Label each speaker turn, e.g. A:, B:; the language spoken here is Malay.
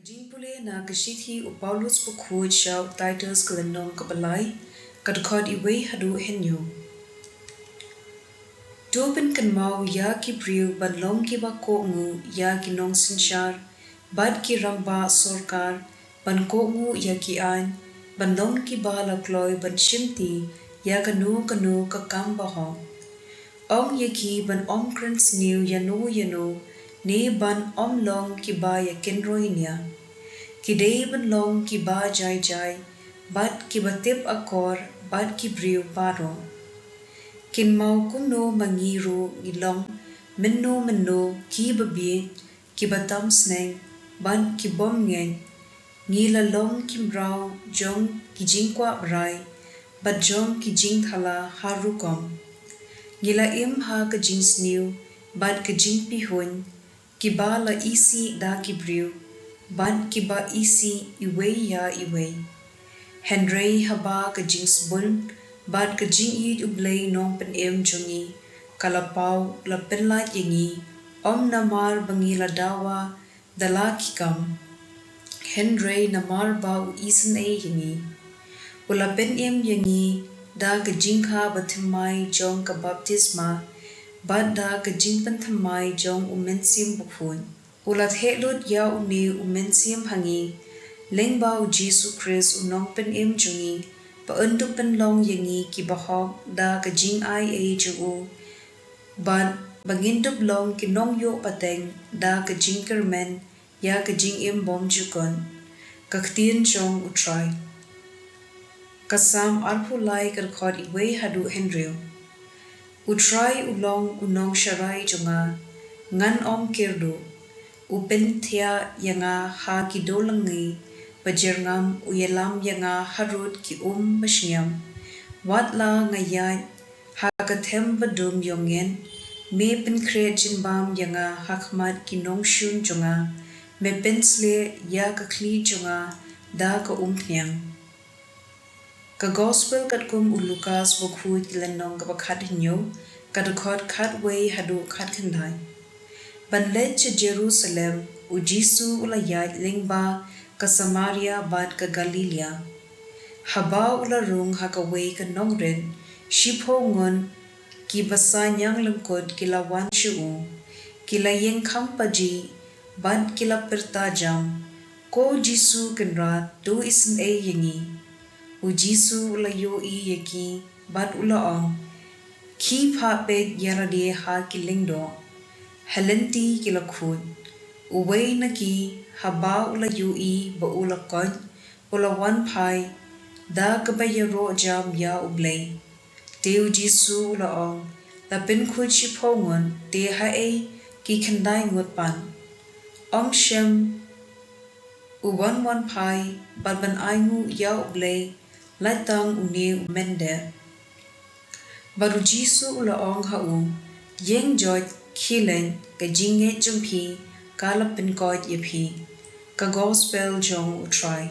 A: Jingpule na kashiti u Paulus pukhuj siya u Titus kalanong kabalay, kadukod iway hadu henyo. Dobin kan mau ya ki priu banlong ki bako ngu ya ki nong sinsyar, bad ki rangba sorkar, ban ko ngu ya ki an, banlong ki bala kloy ban shimti ya kanu kakam bahong. Ong ya ki ban om krans niu yano, ne ban om long ki ba ya kinroy niya. Kidei ban long ki ba jai, bat ki batip akor, bat ki briu baro. Kin mau kuno mangiru ngilong, menno ki babi, ki batam sneng, ban ki bom ngen, ngila long ki mrau, jong ki jingkwa brai, bat jong ki jing thala harukom. Ngila im ha ka jing sniu, bat ka jing pihun, ki ba la isi da ki briu, ban ki ba isi iway ya iway. Henry haba ka jing sbun, bat ka jing id u Blei nong pen em jungi, kalapau la penlat yengi, om namar bangi la dawa, dala kikam. Henry namar ba u isen e yengi. Ula pen em yengi, da ka jing ha batimai jong ka baptisma, bat da ka jing pentamai jong u mensim bukhun. Ulat helut ya uni umensiam hangi, leng ba u Jesu Christ u nong pen em jungi, pa untuk pen long yengi ki bahok da ka jing ai e jungu, ban bangindup long ki nong yo pateng da ka jing kermen ya ka jing em bom jukon, ka ktien jong u try. Kasam alpulai kadkod iway hadu Henry. U try u long u nong sharai junga, ngan om kirdu, upen thea yanga ha ki dolangi, pajerngam uyelam yanga harut ki basyam, wat la ngayat ha ka them badum yongen, me pen kre jinbam yanga hakmat ki nong shun junga, me pensle ya ka kli junga, da ka nyang. Ka gospel kat kum u Lukas bukhut kilanong kapakat hinyo, kadukot katway hadu kat kandai. Ban led cha Jerusalem, u Jisu ulayat lingba ka Samaria bat ka Galilea. Haba ularung hakaway ka nongren, shipho ngon ki basa nyang lengkod kila wan shu, kila yeng paji, bat kila pertajam, ko Jisu kenrat do isen e yengi. U Jisu ulayo i yeki, bat ulaong, ki pa pet yarade ha kilingdo. Halenti kila khud, uway na ki haba ula yui ba ula kod, ula wan pai, da kabayaro jam ya u Blei. Te u Jisu ula ong, la pen khud shipongon, te hae ki kandai ngot pan. Om shem, u wan pai, bat ban aingu ya u Blei, latang uni u mende. Baru Jisu ula ong hau, yeng jod kilen ka jinge jumpi kala pinkod yepi, ka gospel jong u try.